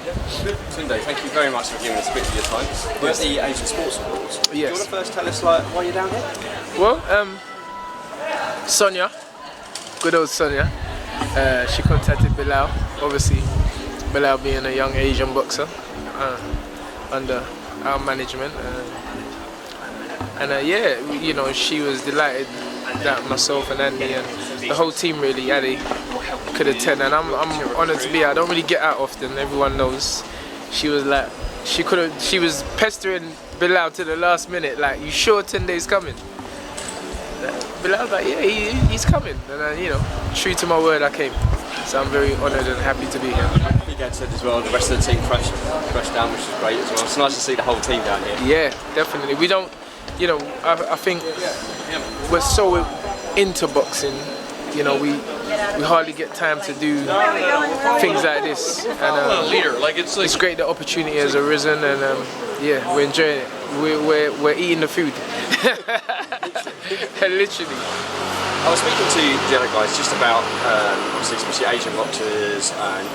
Tunde, thank you very much for giving us a bit of your time. We're at the Asian Sports Awards. Yes. Do you want to first tell us why you're down here? Well, Sonia, good old Sonia, she contacted Bilal, obviously Bilal being a young Asian boxer under our management, and yeah, you know, she was delighted that myself and Andy and the whole team really, Addy, could attend, and I'm honoured to be here. I don't really get out often, everyone knows. She was like, she was pestering Bilal to the last minute, like, you sure Tunde's coming? Bilal was like, yeah, he's coming, and you know, true to my word, I came. So I'm very honoured and happy to be here. You guys said as well, the rest of the team crashed down, which is great as well. It's nice to see the whole team down here. Yeah, definitely. We don't, you know, I think we're so into boxing, you know, we hardly get time to do things like this. And it's great the opportunity has arisen, and yeah, we're enjoying it. We're eating the food. Literally. I was speaking to the other guys just about, obviously, especially Asian boxers, and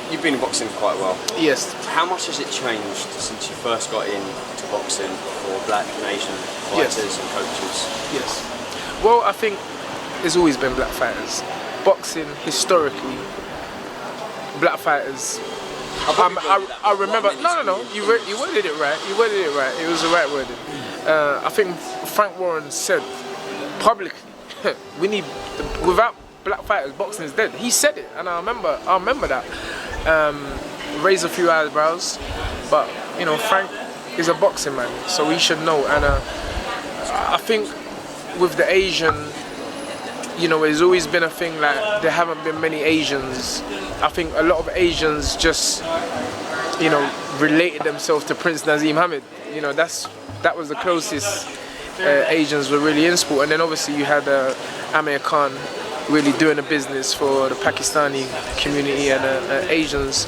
you've been in boxing for quite a while. Yes. How much has it changed since you first got into boxing for black and Asian fighters and coaches? Yes. Well, I think there's always been black fighters. Boxing, historically, black fighters. I remember. No. You worded it right. You worded it right. It was the right wording. I think Frank Warren said publicly, we need, without black fighters, boxing is dead. He said it, and I remember that. Raised a few eyebrows, but you know, Frank is a boxing man, so he should know. And I think with the Asian, you know, there's always been a thing like there haven't been many Asians. I think a lot of Asians just, you know, related themselves to Prince Nazim Hamid. You know, that was the closest Asians were really in sport. And then obviously you had Amir Khan really doing a business for the Pakistani community and Asians.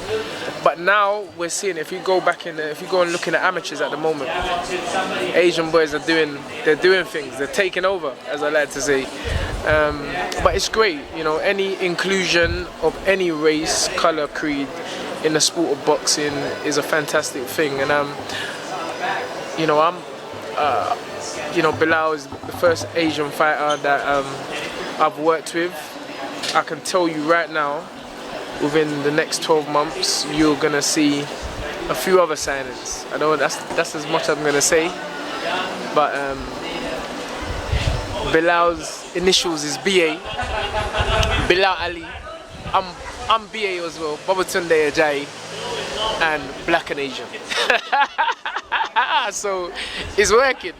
But now we're seeing, if you go and look in at amateurs at the moment, Asian boys are doing things, they're taking over, as I like to say. But it's great, you know, any inclusion of any race, color, creed in the sport of boxing is a fantastic thing. And you know, you know, Bilal is the first Asian fighter that I've worked with. I can tell you right now, within the next 12 months, you're gonna see a few other signings. I know that's as much I'm gonna say, but Bilal's initials is BA, Bilal Ali. I'm BA as well, Tunde Ajayi, and Black and Asian. So it's working,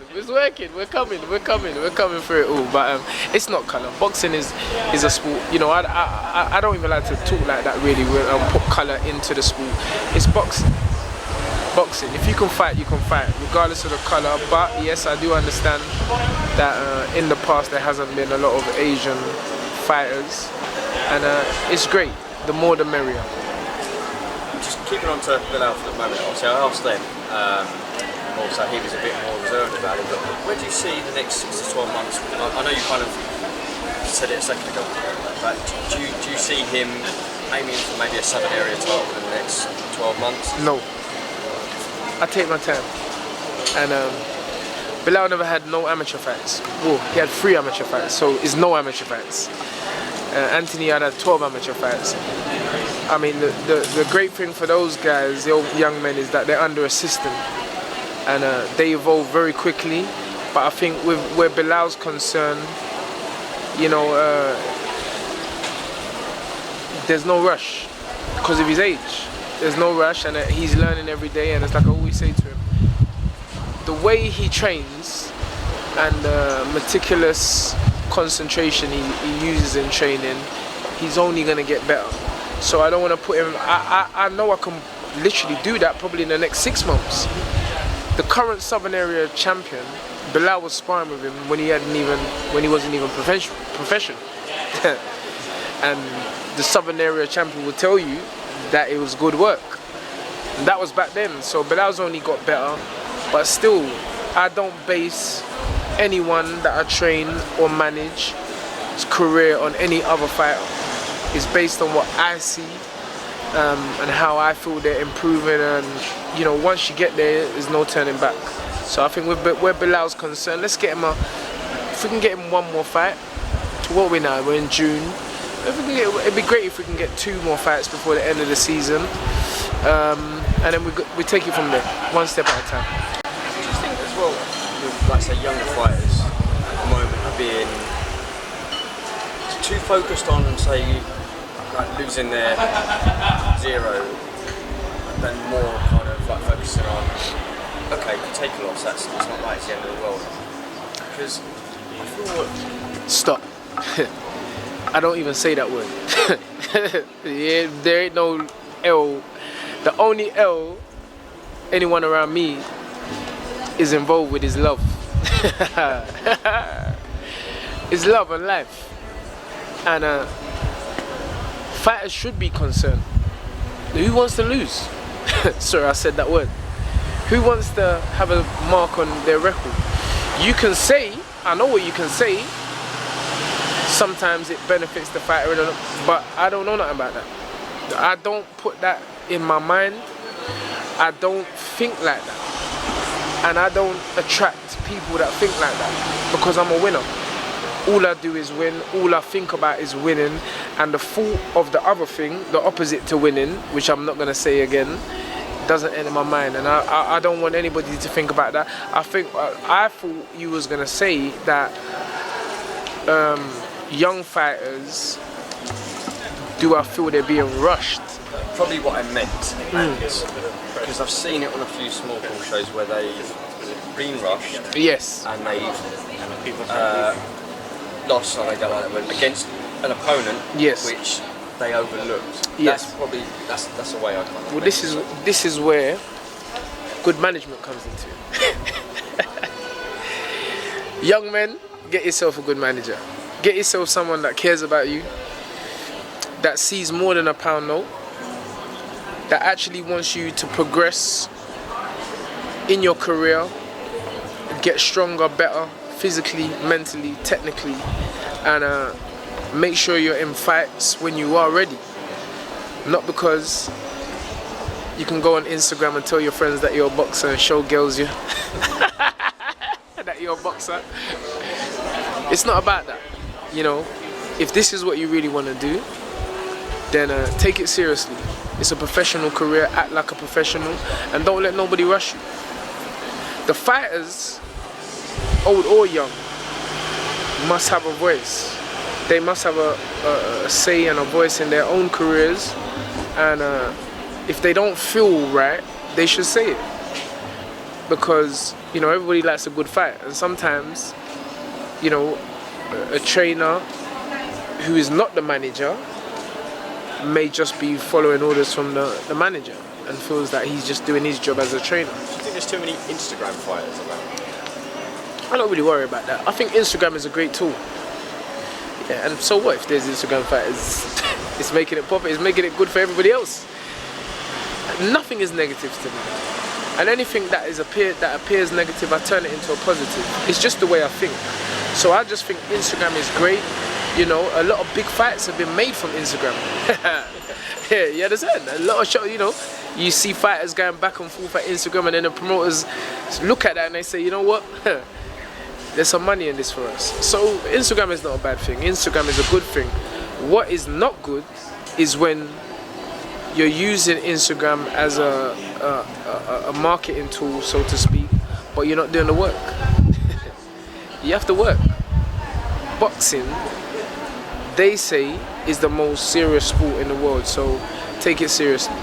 we're coming for it all. But it's not colour. Boxing is a sport. You know, I don't even like to talk like that really, put colour into the sport. It's boxing. If you can fight, you can fight, regardless of the colour. But yes, I do understand that in the past there hasn't been a lot of Asian fighters, and it's great. The more the merrier. Just keeping on to Bilal for the moment, obviously I asked them, also he was a bit more reserved about it, but where do you see the next 6 to 12 months? I know you kind of said it a second ago, but do you see him aiming for maybe a Southern area title in the next 12 months? No. I take my time. And Bilal never had no amateur fights. Well, he had 3 amateur fights, so it's no amateur fights. Anthony had 12 amateur fights. I mean, the great thing for those guys, the young men, is that they're under a system, and they evolve very quickly. But I think with where Bilal's concerned, you know, there's no rush because of his age. There's no rush, and he's learning every day. And it's like I always say to him, the way he trains and meticulous concentration he uses in training, he's only going to get better. So I don't want to put him, I know I can literally do that probably in the next 6 months. The current Southern Area champion, Bilal was sparring with him when he wasn't even professional. And the Southern Area champion will tell you that it was good work. And that was back then. So Bilal's only got better, but still, I don't base anyone that I train or manage his career on any other fighter. It's based on what I see and how I feel they're improving, and you know, once you get there, there's no turning back. So I think where Bilal's concerned, let's get him if we can get him one more fight. To what we now, we're in June. If we can it'd be great if we can get 2 more fights before the end of the season, and then we take it from there, one step at a time. Do you think as well, with, like say, younger fighters at the moment are being too focused on, say, like losing their zero, than more kind of like focusing on, okay, if you take a loss, it's not like it's the end of the world. Because I feel Stop. I don't even say that word. Yeah, there ain't no L. The only L anyone around me is involved with is love. It's love and life. And fighters should be concerned. Who wants to lose? Sorry, I said that word. Who wants to have a mark on their record? You can say, I know what you can say, sometimes it benefits the fighter, but I don't know nothing about that. I don't put that in my mind. I don't think like that. And I don't attract people that think like that, because I'm a winner. All I do is win, all I think about is winning, and the thought of the other thing, the opposite to winning, which I'm not going to say again, doesn't enter my mind, and I don't want anybody to think about that. I thought you was going to say that young fighters, do I feel they're being rushed? probably what I meant, because I've seen it on a few small ball shows where they've been rushed. Yes. And they've lost, I don't like that word, against an opponent. Yes. Which they overlooked. Yes. That's probably that's the way I kind of. Well, this is where good management comes into it. Young men, get yourself a good manager. Get yourself someone that cares about you, that sees more than a pound note, that actually wants you to progress in your career, get stronger, better, physically, mentally, technically, and make sure you're in fights when you are ready. Not because you can go on Instagram and tell your friends that you're a boxer and show girls you that you're a boxer. It's not about that. You know, if this is what you really want to do, then take it seriously. It's a professional career, act like a professional, and don't let nobody rush you. The fighters, old or young, must have a voice. They must have a say and a voice in their own careers, and if they don't feel right, they should say it. Because, you know, everybody likes a good fight, and sometimes, you know, a trainer who is not the manager may just be following orders from the manager and feels that he's just doing his job as a trainer. Do you think there's too many Instagram fighters around? I don't really worry about that. I think Instagram is a great tool. Yeah, and so what if there's Instagram fighters? It's making it pop, it's making it good for everybody else. Nothing is negative to me. And anything that appears negative, I turn it into a positive. It's just the way I think. So I just think Instagram is great. You know, a lot of big fights have been made from Instagram. Yeah, you understand? A lot of shows, you know, you see fighters going back and forth at Instagram, and then the promoters look at that and they say, you know what? There's some money in this for us. So Instagram is not a bad thing. Instagram is a good thing. What is not good is when you're using Instagram as a marketing tool, so to speak, but you're not doing the work. You have to work. Boxing, they say, is the most serious sport in the world, so take it seriously.